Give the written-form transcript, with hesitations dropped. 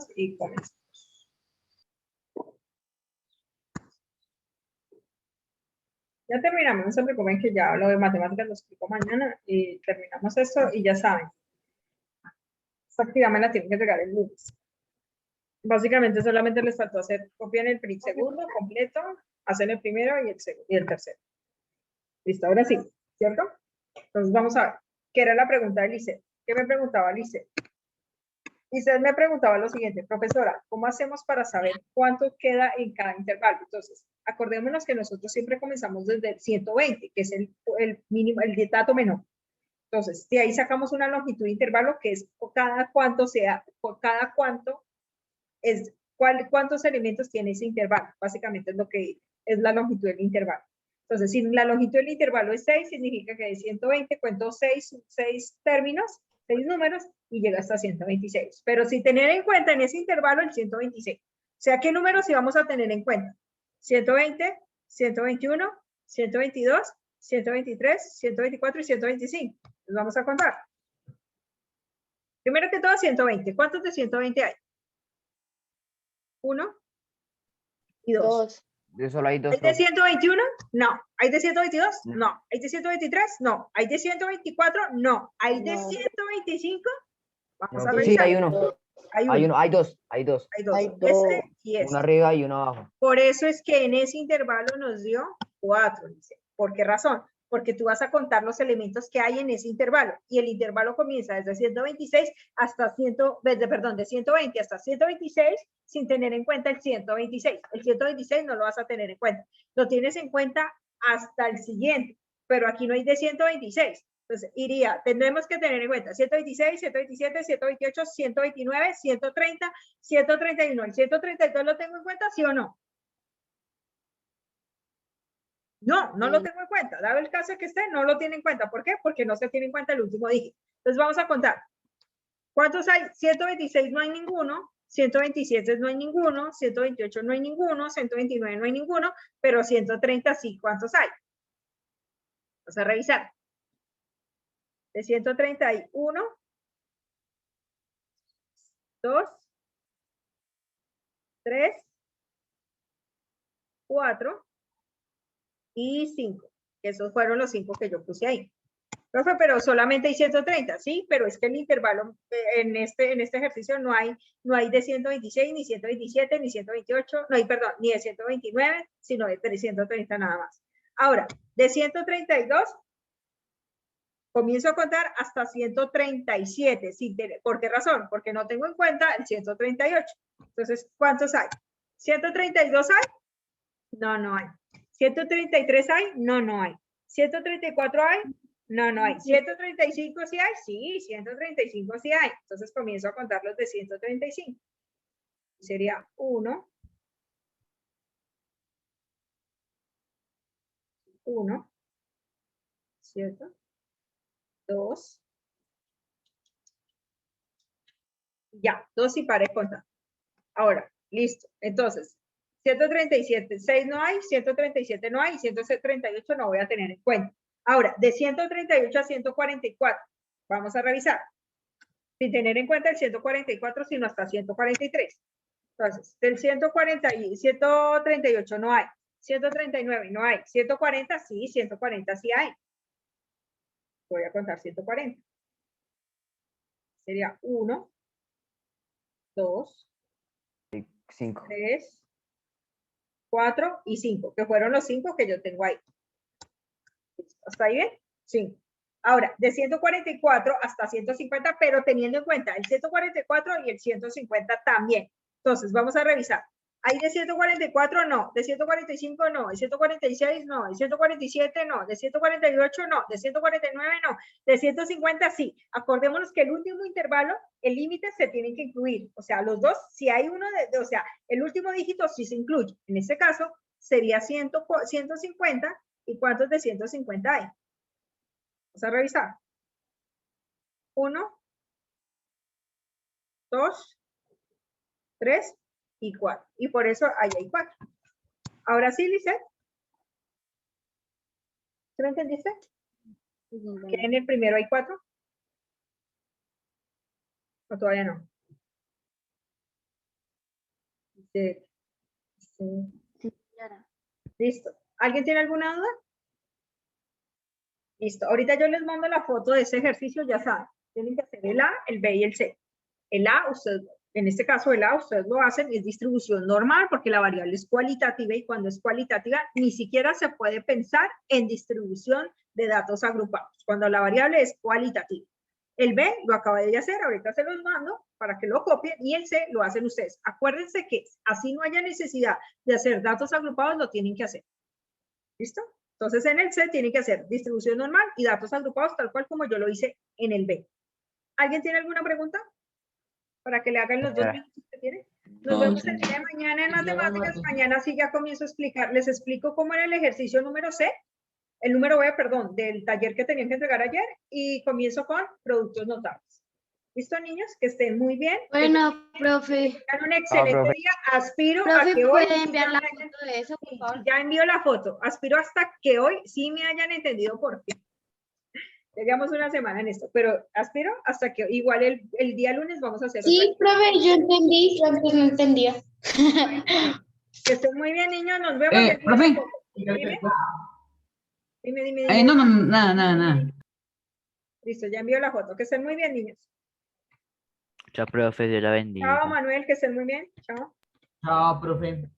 listos y comenzamos. Ya terminamos, no se preocupen que ya lo de matemáticas lo explico mañana y terminamos esto y ya saben. Esta actividad me la tienen que entregar el lunes. Básicamente solamente les faltó hacer, copian el segundo completo, hacen el primero y el tercero. Listo, ahora sí, ¿cierto? Entonces vamos a ver, ¿qué era la pregunta de Lice? ¿Qué me preguntaba Lice? Lice me preguntaba lo siguiente, profesora, ¿cómo hacemos para saber cuánto queda en cada intervalo? Entonces, acordémonos que nosotros siempre comenzamos desde el 120, que es el mínimo, el dato menor. Entonces, de ahí sacamos una longitud de intervalo que es por cada cuánto sea, por cada cuánto es, cuántos elementos tiene ese intervalo. Básicamente es lo que es la longitud del intervalo. Entonces, si la longitud del intervalo es 6, significa que de 120 cuento 6 términos, 6 números, y llega hasta 126. Pero si tener en cuenta en ese intervalo el 126. O sea, ¿qué números íbamos a tener en cuenta? 120, 121, 122, 123, 124 y 125. Los vamos a contar. Primero que todo, 120. ¿Cuántos de 120 hay? 1 y 2. De solo hay dos. ¿Hay de 121? No. ¿Hay de 122? No. ¿Hay de 123? No. ¿Hay de 124? No. ¿Hay de 125? Vamos a revisar. Sí, hay uno. Hay uno. Hay dos. Hay dos. Este y este. Uno arriba y uno abajo. Por eso es que en ese intervalo nos dio 4. Dice. ¿Por qué razón? Porque tú vas a contar los elementos que hay en ese intervalo. Y el intervalo comienza desde 126 hasta de 120 hasta 126 sin tener en cuenta el 126. El 126 no lo vas a tener en cuenta. Lo tienes en cuenta hasta el siguiente. Pero aquí no hay de 126. Entonces, tendremos que tener en cuenta 126, 127, 128, 129, 130, 131. ¿El 132 lo tengo en cuenta, sí o no? No, no lo tengo en cuenta. Dado el caso que esté, no lo tiene en cuenta. ¿Por qué? Porque no se tiene en cuenta el último dígito. Entonces vamos a contar. ¿Cuántos hay? 126 no hay ninguno, 127 no hay ninguno, 128 no hay ninguno, 129 no hay ninguno, pero 130 sí. ¿Cuántos hay? Vamos a revisar. De 131, 2, 3, 4 y 5. Esos fueron los 5 que yo puse ahí. Profe, pero solamente hay 130, sí, pero es que el intervalo en este ejercicio no hay de 126, ni 127, ni 128, no hay, perdón, ni de 129, sino de 330 nada más. Ahora, de 132, comienzo a contar hasta 137. ¿Por qué razón? Porque no tengo en cuenta el 138. Entonces, ¿cuántos hay? ¿132 hay? No, no hay. ¿133 hay? No, no hay. ¿134 hay? No, no hay. ¿135 sí hay? Sí, 135 sí hay. Entonces comienzo a contar los de 135. Sería 1, 1, ¿cierto? 2. Ya, 2 y paré de contar. Ahora, listo. Entonces, 137, 6 no hay, 137 no hay, 138 no voy a tener en cuenta. Ahora, de 138 a 144, vamos a revisar. Sin tener en cuenta el 144, sino hasta 143. Entonces, del 138 no hay, 139 no hay, 140 sí, 140 sí hay. Voy a contar 140. Sería 1, 2, 5. 3, 4 y 5, que fueron los 5 que yo tengo ahí. ¿Hasta ahí bien? Sí. Ahora, de 144 hasta 150, pero teniendo en cuenta el 144 y el 150 también. Entonces, vamos a revisar. ¿Hay de 144? No. ¿De 145? No. ¿De 146? No. ¿De 147? No. ¿De 148? No. ¿De 149? No. ¿De 150? Sí. Acordémonos que el último intervalo, el límite se tiene que incluir. O sea, los dos, si hay uno o sea, el último dígito sí se incluye. En este caso, sería 150. ¿Y cuántos de 150 hay? Vamos a revisar. 1, 2, 3 y 4. Y por eso ahí hay 4. Ahora sí, Lice. ¿Sí me entendiste? ¿Que en el primero hay 4? ¿O todavía no? Sí, sí. Sí, señora. Listo. ¿Alguien tiene alguna duda? Listo. Ahorita yo les mando la foto de ese ejercicio, ya saben. Tienen que hacer el A, el B y el C. El A, ustedes, en este caso el A, ustedes lo hacen, es distribución normal porque la variable es cualitativa y cuando es cualitativa ni siquiera se puede pensar en distribución de datos agrupados, cuando la variable es cualitativa. El B lo acabé de hacer, ahorita se los mando para que lo copien y el C lo hacen ustedes. Acuérdense que así no haya necesidad de hacer datos agrupados, lo tienen que hacer. ¿Listo? Entonces en el C tienen que hacer distribución normal y datos agrupados tal cual como yo lo hice en el B. ¿Alguien tiene alguna pregunta? Para que le hagan los 2 Señora. minutos que tienen. Nos No, vemos el señora. día de mañana en Yo hago matemáticas. mates. Mañana sí ya comienzo a explicar, les explico cómo era el ejercicio número C, el número B, perdón, del taller que tenían que entregar ayer y comienzo con productos notables. ¿Listo, niños? Que estén muy bien. Bueno, profe. Tengan un excelente profe. día. Aspiro a Profe, que hoy ¿puede enviar ya la me hayan- foto de eso, por sí, favor? ya envío la foto. Aspiro hasta que hoy sí me hayan entendido por fin. Llevamos una semana en esto, pero aspiro hasta que igual el día lunes vamos a hacer Sí, profe, yo entendí, yo antes no entendía. otra. Que estén muy bien, niños. Nos vemos. Ya envío la Profe. foto. Dime. No, nada. Listo, ya envío la foto. Que estén muy bien, niños. Chao, profe, Dios la bendiga. Chao, Manuel, que estén muy bien. Chao. Chao, profe.